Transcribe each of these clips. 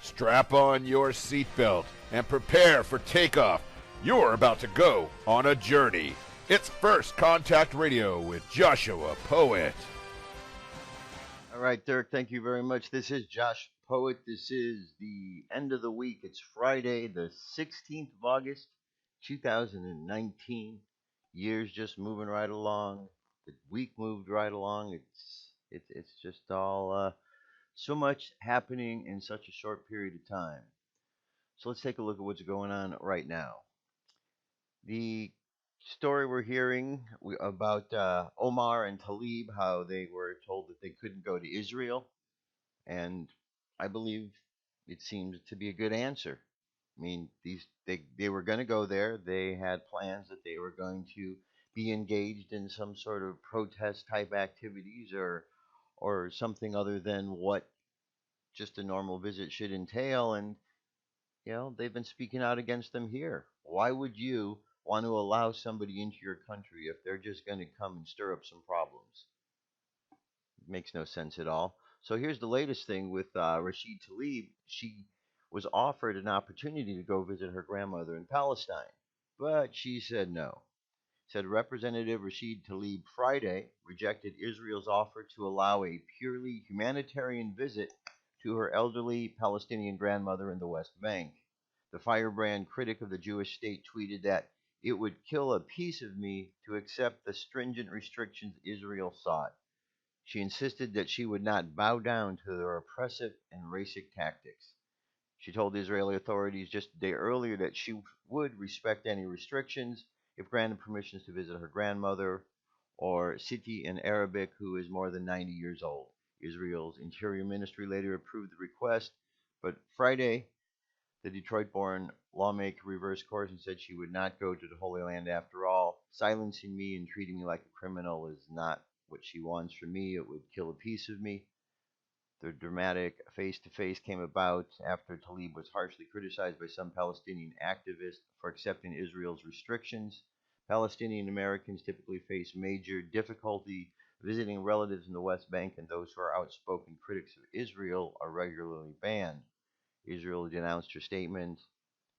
Strap on your seatbelt and prepare for takeoff. You're about to go on a journey. It's First Contact Radio with Joshua Poet. All right, Dirk, thank you very much. This is Josh Poet. This is the end of the week. It's Friday, the 16th of August, 2019. Year's just moving right along. The week moved right along. It's just all so much happening in such a short period of time. So let's take a look at what's going on right now. The story we're hearing about Omar and Talib, how they were told that they couldn't go to Israel, and I believe it seems to be a good answer. I mean, they were going to go there. They had plans that they were going to be engaged in some sort of protest type activities or something other than what just a normal visit should entail. And they've been speaking out against them here. Why would you want to allow somebody into your country if they're just going to come and stir up some problems? It makes no sense at all. So here's the latest thing with Rashida Tlaib. She was offered an opportunity to go visit her grandmother in Palestine, but she said no. Said Representative Rashida Tlaib Friday rejected Israel's offer to allow a purely humanitarian visit to her elderly Palestinian grandmother in the West Bank. The firebrand critic of the Jewish state tweeted that it would kill a piece of me to accept the stringent restrictions Israel sought. She insisted that she would not bow down to their oppressive and racist tactics. She told the Israeli authorities just a day earlier that she would respect any restrictions if granted permissions to visit her grandmother, or Siti in Arabic, who is more than 90 years old. Israel's Interior Ministry later approved the request, but Friday, the Detroit-born lawmaker reversed course and said she would not go to the Holy Land after all. Silencing me and treating me like a criminal is not what she wants from me. It would kill a piece of me. The dramatic face-to-face came about after Talib was harshly criticized by some Palestinian activists for accepting Israel's restrictions. Palestinian Americans typically face major difficulty visiting relatives in the West Bank, and those who are outspoken critics of Israel are regularly banned. Israel denounced her statement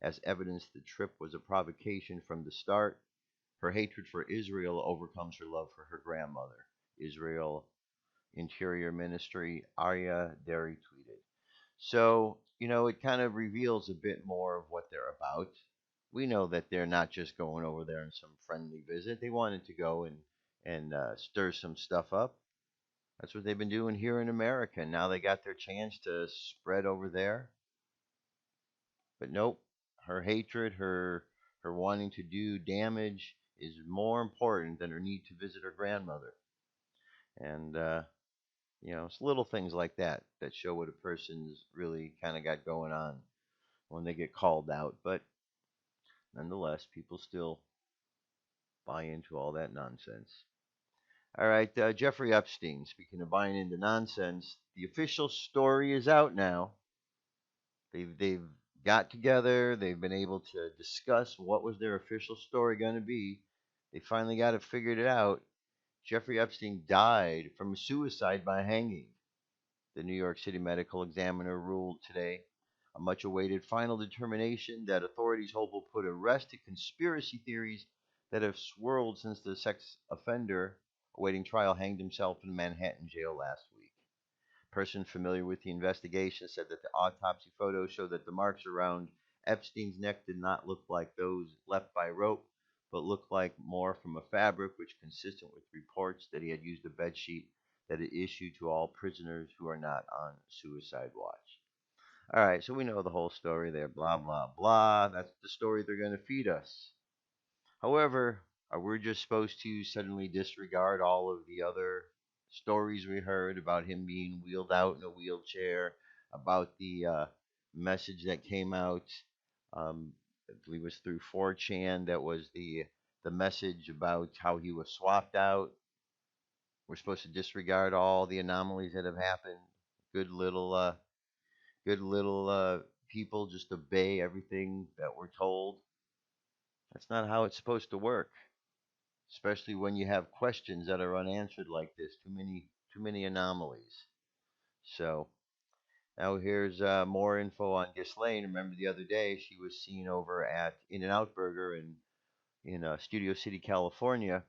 as evidence the trip was a provocation from the start. Her hatred for Israel overcomes her love for her grandmother. Israel Interior Ministry, Arya Derry tweeted. So, it kind of reveals a bit more of what they're about. We know that they're not just going over there on some friendly visit. They wanted to go and stir some stuff up. That's what they've been doing here in America. Now they got their chance to spread over there. But nope, her hatred, her wanting to do damage is more important than her need to visit her grandmother. And it's little things like that that show what a person's really kind of got going on when they get called out. But nonetheless, people still buy into all that nonsense. All right, Jeffrey Epstein, speaking of buying into nonsense, the official story is out now. They've got together. They've been able to discuss what was their official story going to be. They finally got it figured out. Jeffrey Epstein died from suicide by hanging. The New York City Medical Examiner ruled today a much awaited final determination that authorities hope will put a rest to conspiracy theories that have swirled since the sex offender awaiting trial hanged himself in Manhattan jail last week. A person familiar with the investigation said that the autopsy photos show that the marks around Epstein's neck did not look like those left by rope, but looked like more from a fabric, which consistent with reports that he had used a bedsheet that it issued to all prisoners who are not on suicide watch. All right, so we know the whole story there, blah, blah, blah. That's the story they're going to feed us. However, are we just supposed to suddenly disregard all of the other stories we heard about him being wheeled out in a wheelchair, about the message that came out, I believe it was through 4chan, that was the message about how he was swapped out. We're supposed to disregard all the anomalies that have happened. Good little, people just obey everything that we're told. That's not how it's supposed to work, especially when you have questions that are unanswered like this. Too many anomalies. So Now here's more info on Ghislaine. Remember the other day she was seen over at In-N-Out Burger in Studio City, California.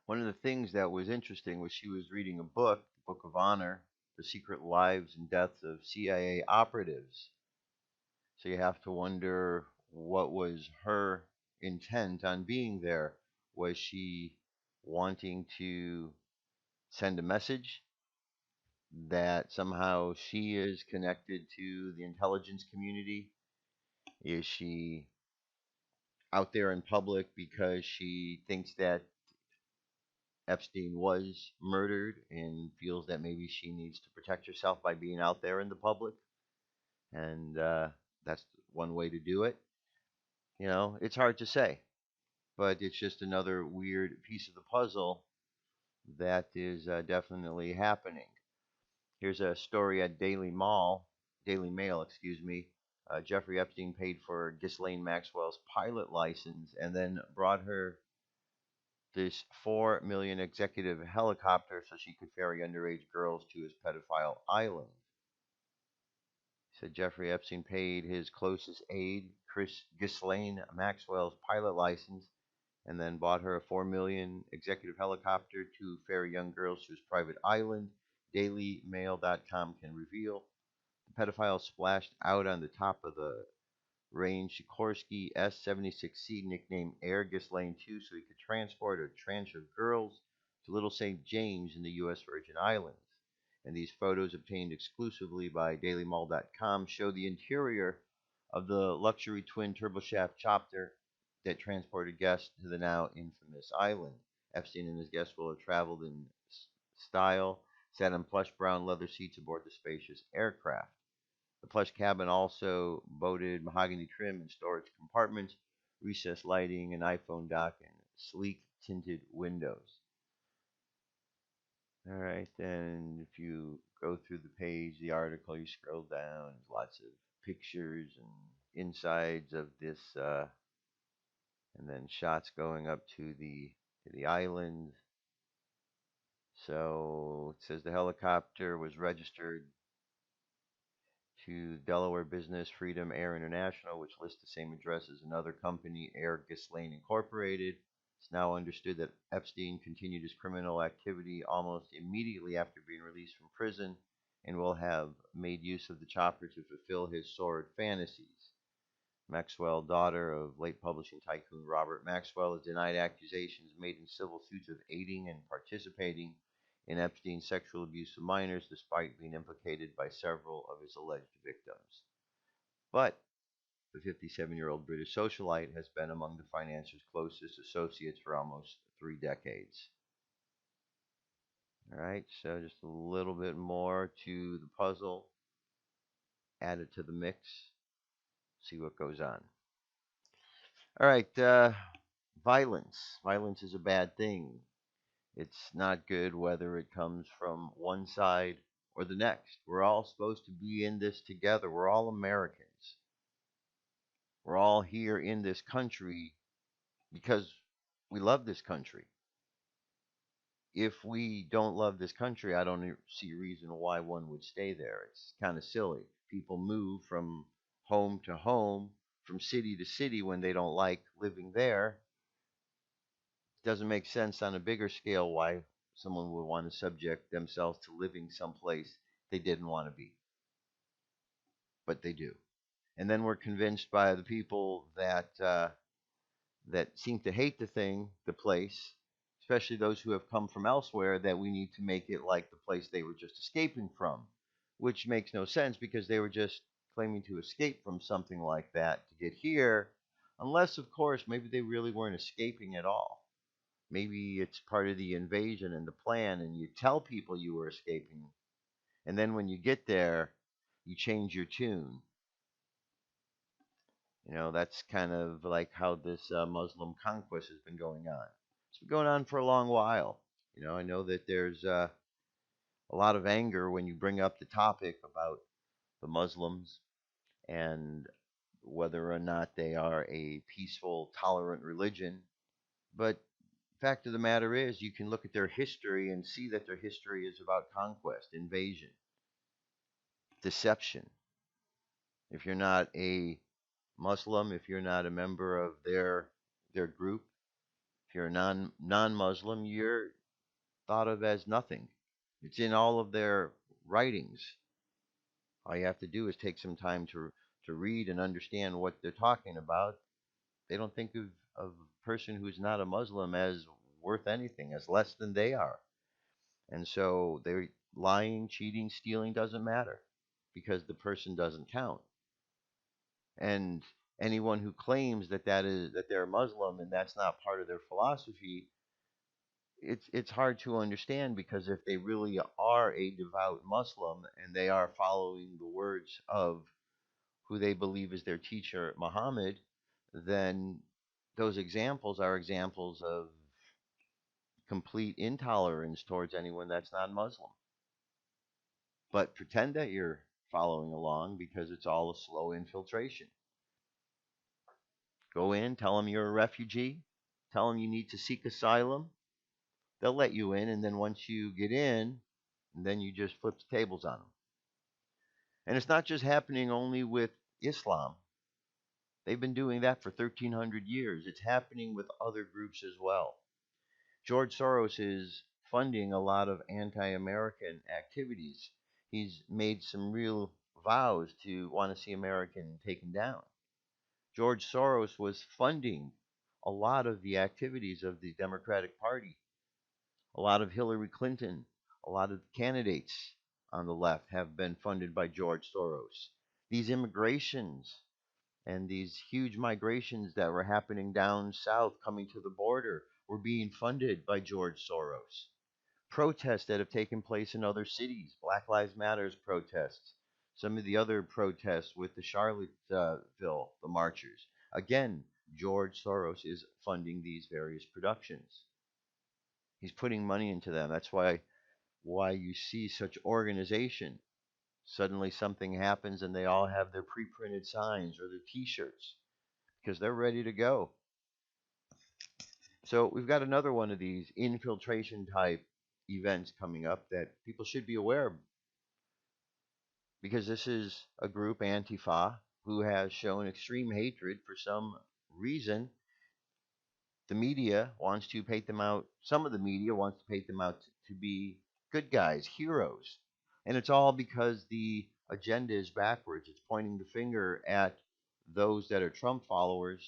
One of the things that was interesting was she was reading a book, the Book of Honor, The Secret Lives and Deaths of CIA Operatives. So you have to wonder what was her intent on being there. Was she wanting to send a message that somehow she is connected to the intelligence community? Is she out there in public because she thinks that Epstein was murdered and feels that maybe she needs to protect herself by being out there in the public? And that's one way to do it. It's hard to say, but it's just another weird piece of the puzzle that is definitely happening. Here's a story at Daily Mail, excuse me. Jeffrey Epstein paid for Ghislaine Maxwell's pilot license and then brought her this $4 million executive helicopter so she could ferry underage girls to his pedophile island. Said Jeffrey Epstein paid his closest aide, Ghislaine Maxwell's pilot license, and then bought her a $4 million executive helicopter to ferry young girls to his private island. DailyMail.com can reveal the pedophile splashed out on the top of the range Sikorsky S-76C, nicknamed Air Ghislaine 2, so he could transport a tranche of girls to Little St. James in the U.S. Virgin Islands. And these photos, obtained exclusively by DailyMail.com, show the interior of the luxury twin turboshaft chopper that transported guests to the now infamous island. Epstein and his guests will have traveled in style, sat on plush brown leather seats aboard the spacious aircraft. The plush cabin also boasted mahogany trim and storage compartments, recessed lighting, an iPhone dock, and sleek tinted windows. All right, then if you go through the page, the article, you scroll down, there's lots of pictures and insides of this, and then shots going up to the island. So it says the helicopter was registered to Delaware business Freedom Air International, which lists the same address as another company, Air Ghislaine Incorporated. It's now understood that Epstein continued his criminal activity almost immediately after being released from prison and will have made use of the chopper to fulfill his sordid fantasies. Maxwell, daughter of late publishing tycoon Robert Maxwell, has denied accusations made in civil suits of aiding and participating in Epstein's sexual abuse of minors, despite being implicated by several of his alleged victims. But the 57-year-old British socialite has been among the financier's closest associates for almost 3 decades. All right, so just a little bit more to the puzzle, add it to the mix, see what goes on. All right, violence. Violence is a bad thing. It's not good whether it comes from one side or the next. We're all supposed to be in this together. We're all Americans. We're all here in this country because we love this country. If we don't love this country, I don't see a reason why one would stay there. It's kind of silly. People move from home to home, from city to city when they don't like living there. It doesn't make sense on a bigger scale why someone would want to subject themselves to living someplace they didn't want to be, but they do. And then we're convinced by the people that seem to hate the place, especially those who have come from elsewhere, that we need to make it like the place they were just escaping from, which makes no sense because they were just claiming to escape from something like that to get here, unless, of course, maybe they really weren't escaping at all. Maybe it's part of the invasion and the plan, and you tell people you were escaping, and then when you get there, you change your tune. That's kind of like how this Muslim conquest has been going on. It's been going on for a long while. I know that there's a lot of anger when you bring up the topic about the Muslims and whether or not they are a peaceful, tolerant religion. But fact of the matter is, you can look at their history and see that their history is about conquest, invasion. deception. If you're not a Muslim, if you're not a member of their group, if you're a non-Muslim, you're thought of as nothing. It's in all of their writings. All you have to do is take some time to read and understand what they're talking about. They don't think of a person who's not a Muslim as worth anything, as less than they are. And so they're lying, cheating, stealing doesn't matter because the person doesn't count. And anyone who claims that they're Muslim and that's not part of their philosophy, it's hard to understand, because if they really are a devout Muslim and they are following the words of who they believe is their teacher, Muhammad, then those examples are examples of complete intolerance towards anyone that's not Muslim. But pretend that you're following along, because it's all a slow infiltration. Go in, tell them you're a refugee, tell them you need to seek asylum. They'll let you in, and then once you get in, then you just flip the tables on them. And it's not just happening only with Islam. They've been doing that for 1,300 years. It's happening with other groups as well. George Soros is funding a lot of anti-American activities. He's made some real vows to want to see America taken down. George Soros was funding a lot of the activities of the Democratic Party. A lot of Hillary Clinton, a lot of candidates on the left have been funded by George Soros. These immigrations and these huge migrations that were happening down south coming to the border were being funded by George Soros. Protests that have taken place in other cities, Black Lives Matters protests, some of the other protests with the Charlottesville, the marchers. Again, George Soros is funding these various productions. He's putting money into them. That's why you see such organization. Suddenly something happens and they all have their pre-printed signs or their t-shirts because they're ready to go. So we've got another one of these infiltration type events coming up that people should be aware of, because this is a group, Antifa, who has shown extreme hatred for some reason. The media wants to paint them out, some of the media wants to paint them out to be good guys, heroes. And it's all because the agenda is backwards. It's pointing the finger at those that are Trump followers,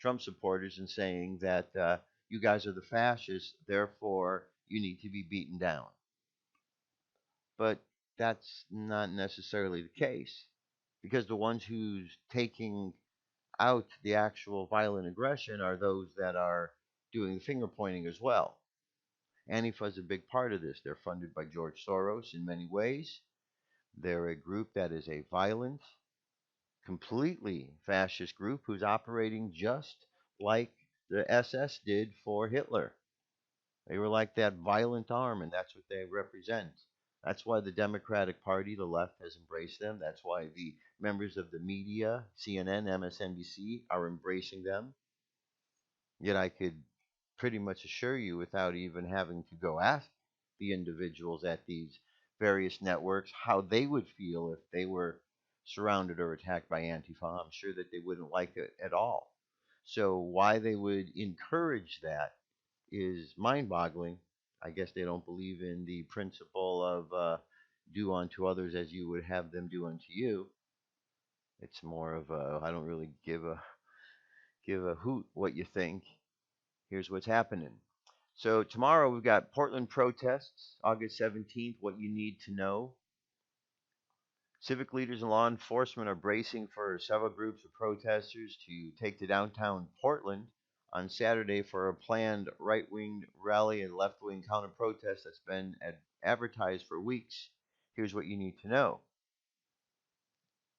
Trump supporters, and saying that you guys are the fascists, therefore you need to be beaten down. But that's not necessarily the case, because the ones who's taking out the actual violent aggression are those that are doing the finger pointing as well. Antifa is a big part of this. They're funded by George Soros in many ways. They're a group that is a violent, completely fascist group who's operating just like the SS did for Hitler. They were like that violent arm, and that's what they represent. That's why the Democratic Party, the left, has embraced them. That's why the members of the media, CNN, MSNBC, are embracing them. Yet I could pretty much assure you, without even having to go ask the individuals at these various networks how they would feel if they were surrounded or attacked by Antifa, I'm sure that they wouldn't like it at all. So why they would encourage that is mind-boggling. I guess they don't believe in the principle of do unto others as you would have them do unto you. It's more of a, I don't really give a hoot what you think. Here's what's happening. So tomorrow we've got Portland protests, August 17th, what you need to know. Civic leaders and law enforcement are bracing for several groups of protesters to take to downtown Portland on Saturday for a planned right-wing rally and left-wing counter-protest that's been advertised for weeks. Here's what you need to know.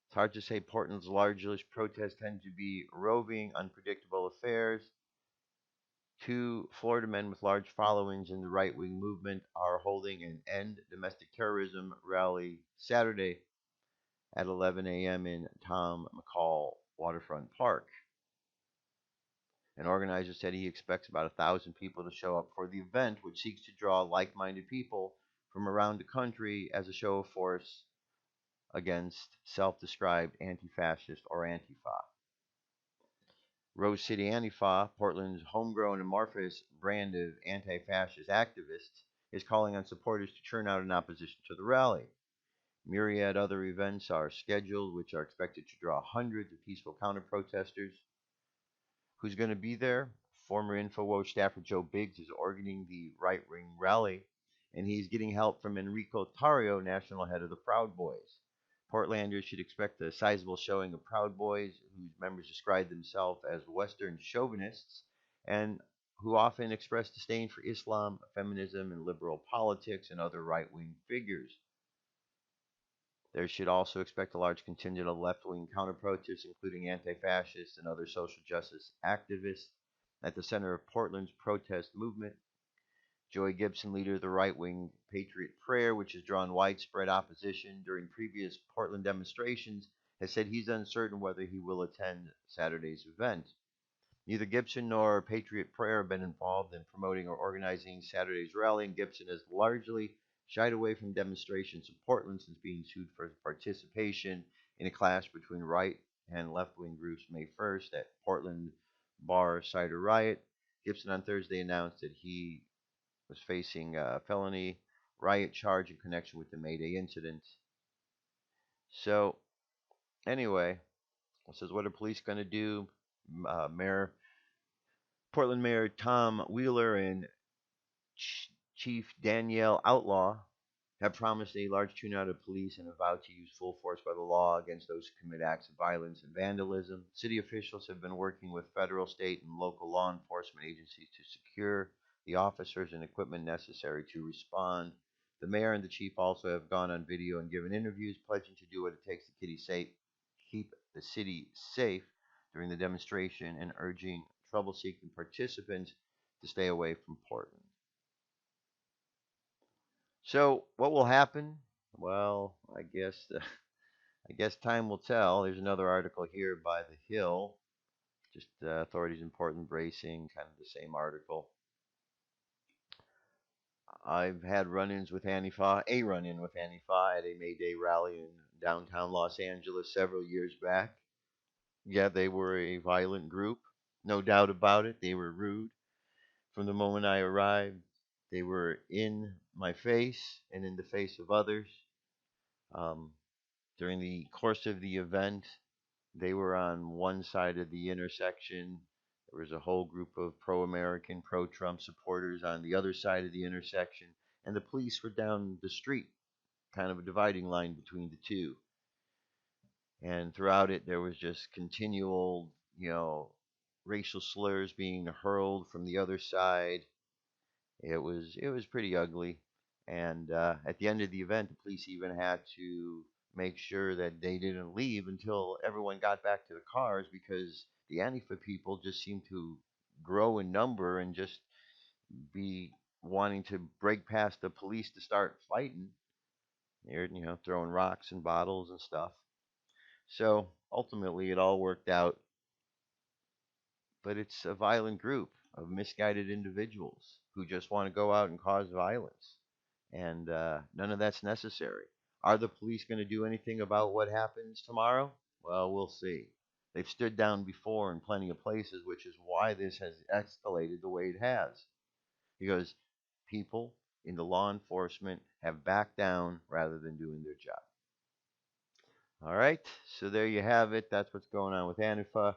It's hard to say. Portland's largest protests tend to be roving, unpredictable affairs. Two Florida men with large followings in the right-wing movement are holding an End Domestic Terrorism rally Saturday at 11 a.m. in Tom McCall Waterfront Park. An organizer said he expects about 1,000 people to show up for the event, which seeks to draw like-minded people from around the country as a show of force against self-described anti-fascist or Antifa. Rose City Antifa, Portland's homegrown amorphous brand of anti-fascist activists, is calling on supporters to turn out in opposition to the rally. Myriad other events are scheduled, which are expected to draw hundreds of peaceful counter-protesters. Who's going to be there? Former InfoWatch staffer Joe Biggs is organizing the right-wing rally, and he's getting help from Enrico Tarrio, national head of the Proud Boys. Portlanders should expect a sizable showing of Proud Boys, whose members describe themselves as Western chauvinists and who often express disdain for Islam, feminism, and liberal politics and other right-wing figures. There should also expect a large contingent of left-wing counter-protesters, including anti-fascists and other social justice activists. At the center of Portland's protest movement, Joey Gibson, leader of the right-wing Patriot Prayer, which has drawn widespread opposition during previous Portland demonstrations, has said he's uncertain whether he will attend Saturday's event. Neither Gibson nor Patriot Prayer have been involved in promoting or organizing Saturday's rally, and Gibson has largely shied away from demonstrations in Portland since being sued for participation in a clash between right and left-wing groups May 1st at Portland Bar Cider Riot. Gibson on Thursday announced that he was facing a felony riot charge in connection with the May Day incident. So, anyway, it says, what are police going to do? Portland Mayor Tom Wheeler and Chief Danielle Outlaw have promised a large turnout of police and have vowed to use full force by the law against those who commit acts of violence and vandalism. City officials have been working with federal, state, and local law enforcement agencies to secure the officers and equipment necessary to respond. The mayor and the chief also have gone on video and given interviews, pledging to do what it takes to keep the city safe during the demonstration and urging trouble-seeking participants to stay away from Portland. So, what will happen? Well, I guess time will tell. There's another article here by The Hill, just authorities in Portland bracing, kind of the same article. I've had run-ins with Antifa, a run-in with Antifa at a May Day rally in downtown Los Angeles several years back. Yeah, they were a violent group, no doubt about it. They were rude. From the moment I arrived, they were in my face and in the face of others. During the course of the event, they were on one side of the intersection. There was a whole group of pro-American, pro-Trump supporters on the other side of the intersection, and the police were down the street, kind of a dividing line between the two. And throughout it, there was just continual, racial slurs being hurled from the other side. It was pretty ugly. And at the end of the event, the police even had to make sure that they didn't leave until everyone got back to the cars, because the Antifa people just seemed to grow in number and just be wanting to break past the police to start fighting. They're, throwing rocks and bottles and stuff. So ultimately, it all worked out. But it's a violent group of misguided individuals who just want to go out and cause violence. And none of that's necessary. Are the police going to do anything about what happens tomorrow? Well, we'll see. They've stood down before in plenty of places, which is why this has escalated the way it has. Because people in the law enforcement have backed down rather than doing their job. All right, so there you have it. That's what's going on with Antifa.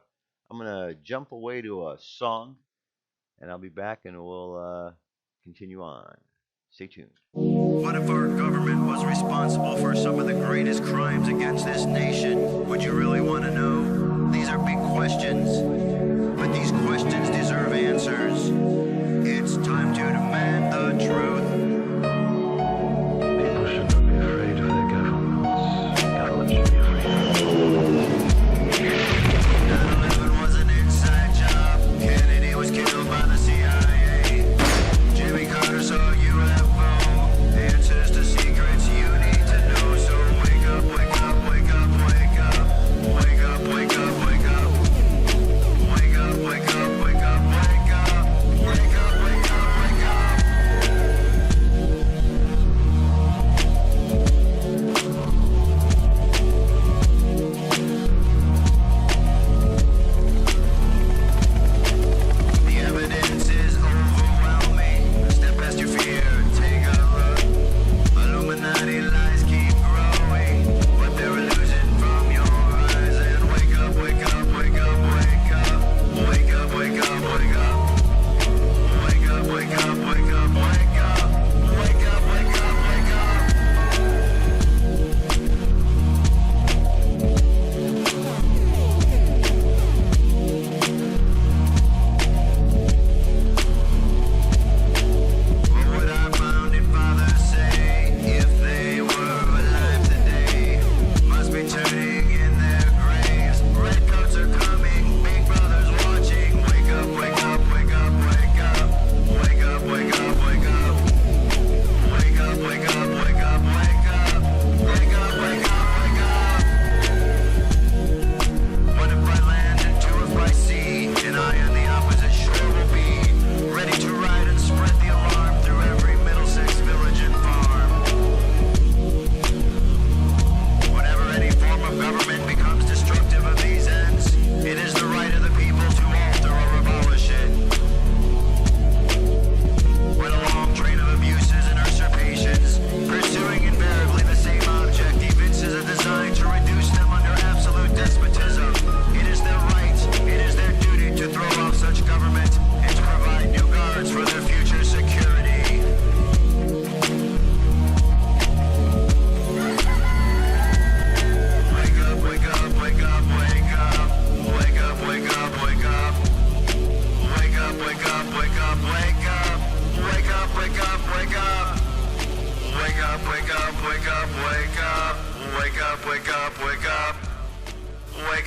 I'm going to jump away to a song, and I'll be back and we'll continue on. Stay tuned. What if our government was responsible for some of the greatest crimes against this nation? Would you really want to know? These are big questions, but these questions deserve answers. It's time to demand the truth. People should not be afraid of their governments. Governments should be afraid of 9/11 was an inside job. Kennedy was killed by the CIA. Jimmy Carter saw a UFO. Answers to secrets you need to know. So wake up, wake up, wake up, wake up.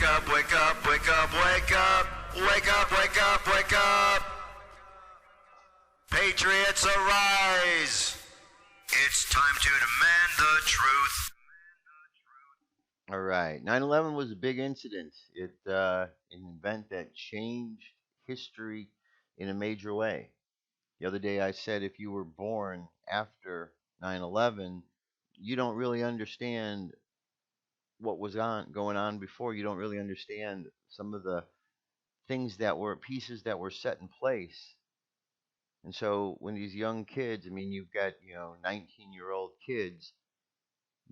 Wake up, wake up, wake up, wake up. Wake up, wake up, wake up. Patriots arise. It's time to demand the truth. All right. 9/11 was a big incident. An event that changed history in a major way. The other day I said if you were born after 9/11, you don't really understand what was going on before. You don't really understand some of the things that were pieces that were set in place. And so when these young kids, I mean, you've got, 19-year-old kids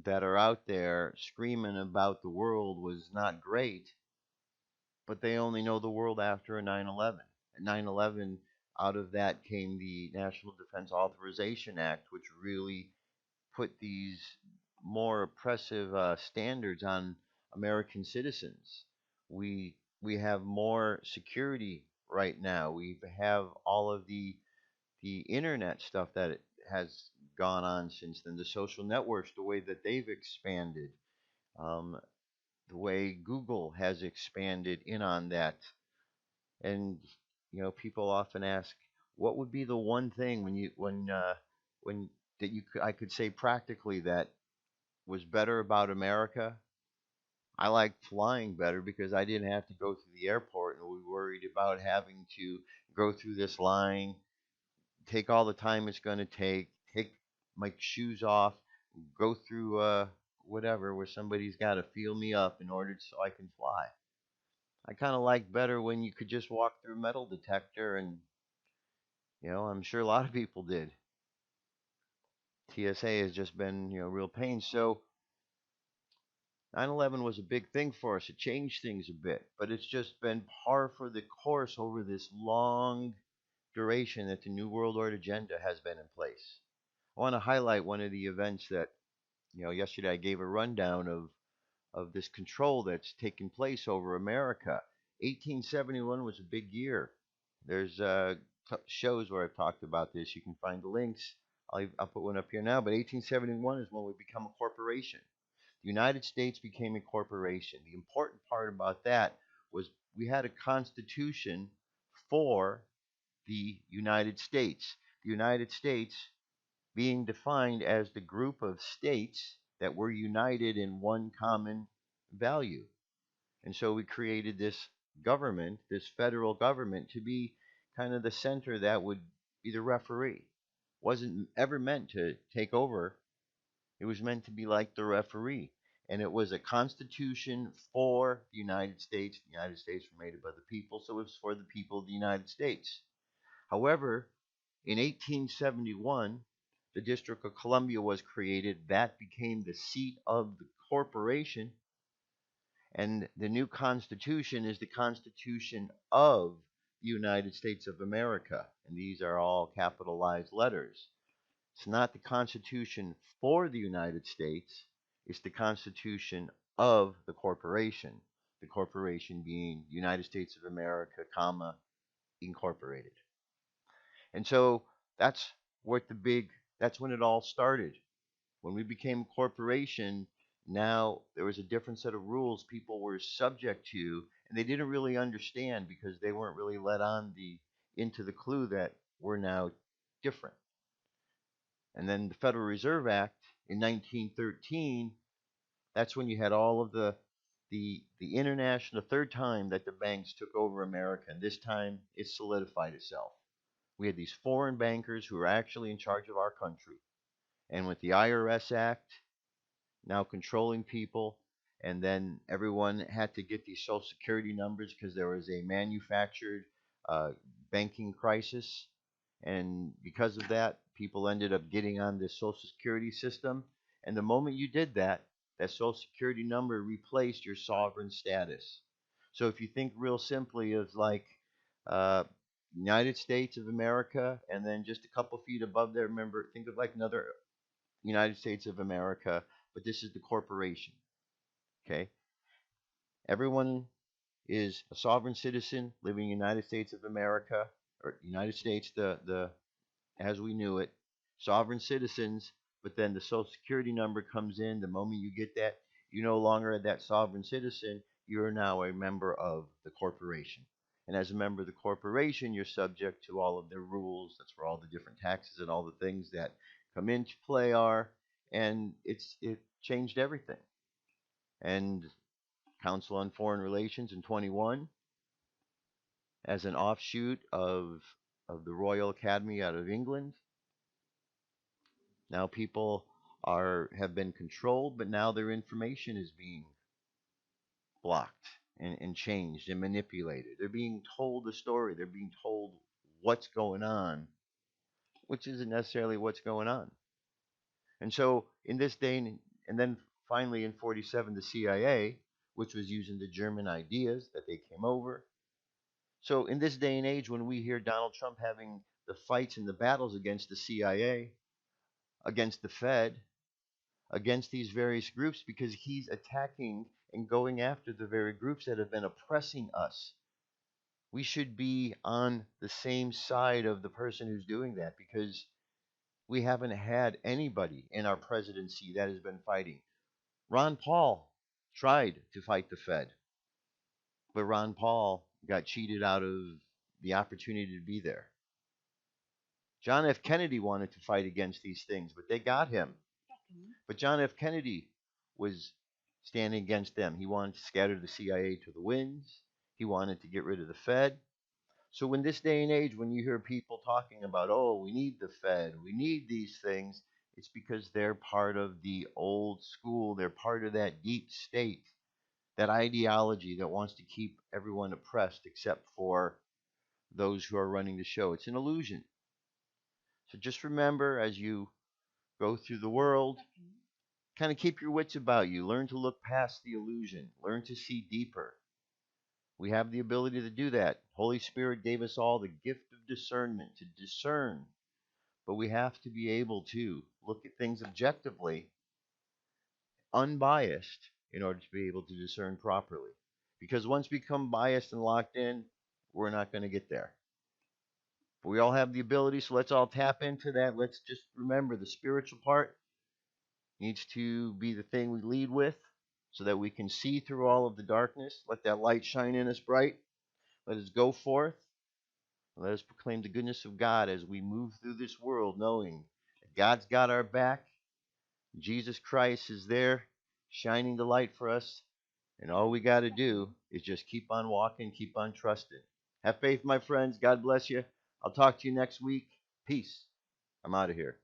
that are out there screaming about the world was not great, but they only know the world after a 9/11. At 9/11, out of that came the National Defense Authorization Act, which really put these more oppressive standards on American citizens. We have more security right now. We have all of the internet stuff that it has gone on since then. The social networks, the way that they've expanded, um, the way Google has expanded in on that. And people often ask, what would be the one thing when that I could say practically that was better about America? I liked flying better because I didn't have to go through the airport and we worried about having to go through this line, take all the time it's going to take my shoes off, go through whatever where somebody's got to feel me up in order so I can fly. I kind of like better when you could just walk through a metal detector, and I'm sure a lot of people did. TSA has just been real pain. So 9/11 was a big thing for us. It changed things a bit, but it's just been par for the course over this long duration that the New World Order agenda has been in place. I want to highlight one of the events that yesterday I gave a rundown of this control that's taken place over America. 1871 was a big year. There's shows where I've talked about this. You can find the links. I'll put one up here now. But 1871 is when we become a corporation. The United States became a corporation. The important part about that was we had a constitution for the United States. The United States being defined as the group of states that were united in one common value. And so we created this government, this federal government, to be kind of the center that would be the referee. Wasn't ever meant to take over. It was meant to be like the referee. And it was a constitution for the United States. The United States were made by the people, so it was for the people of the United States. However, in 1871, the District of Columbia was created. That became the seat of the corporation. And the new Constitution is the Constitution of the United States of America. And these are all capitalized letters. It's not the Constitution for the United States. It's the Constitution of the corporation. The corporation being United States of America, comma, Incorporated. And so that's that's when it all started. When we became a corporation, now there was a different set of rules people were subject to, and they didn't really understand because they weren't really let on into the clue that we're now different. And then the Federal Reserve Act in 1913, that's when you had all of the international, the third time that the banks took over America, and this time it solidified itself. We had these foreign bankers who were actually in charge of our country. And with the IRS Act now controlling people, and then everyone had to get these Social Security numbers because there was a manufactured banking crisis. And because of that, people ended up getting on this Social Security system. And the moment you did that, that Social Security number replaced your sovereign status. So if you think real simply of like United States of America, and then just a couple feet above there, remember, think of like another United States of America, but this is the corporation. Okay? Everyone is a sovereign citizen living in the United States of America, or United States, the as we knew it, sovereign citizens, but then the Social Security number comes in. The moment you get that, you no longer are that sovereign citizen, you're now a member of the corporation. And as a member of the corporation, you're subject to all of their rules. That's where all the different taxes and all the things that come into play are. And it changed everything. And Council on Foreign Relations in 21, as an offshoot of the Royal Academy out of England. Now people have been controlled, but now their information is being blocked and changed and manipulated. They're being told the story. They're being told what's going on, which isn't necessarily what's going on. And so in this day, and then finally in 47, the CIA, which was using the German ideas that they came over. So in this day and age, when we hear Donald Trump having the fights and the battles against the CIA, against the Fed, against these various groups, because he's attacking and going after the very groups that have been oppressing us. We should be on the same side of the person who's doing that, because we haven't had anybody in our presidency that has been fighting. Ron Paul tried to fight the Fed, but Ron Paul got cheated out of the opportunity to be there. John F. Kennedy wanted to fight against these things, but they got him. But John F. Kennedy was standing against them. He wanted to scatter the CIA to the winds. He wanted to get rid of the Fed. So in this day and age, when you hear people talking about, oh, we need the Fed, we need these things, it's because they're part of the old school. They're part of that deep state, that ideology that wants to keep everyone oppressed except for those who are running the show. It's an illusion. So just remember, as you go through the world, kind of keep your wits about you. Learn to look past the illusion. Learn to see deeper. We have the ability to do that. Holy Spirit gave us all the gift of discernment to discern. But we have to be able to look at things objectively, unbiased, in order to be able to discern properly. Because once we become biased and locked in, we're not going to get there. But we all have the ability, so let's all tap into that. Let's just remember the spiritual part needs to be the thing we lead with, so that we can see through all of the darkness. Let that light shine in us bright. Let us go forth. Let us proclaim the goodness of God as we move through this world, knowing that God's got our back. Jesus Christ is there, shining the light for us. And all we got to do is just keep on walking, keep on trusting. Have faith, my friends. God bless you. I'll talk to you next week. Peace. I'm out of here.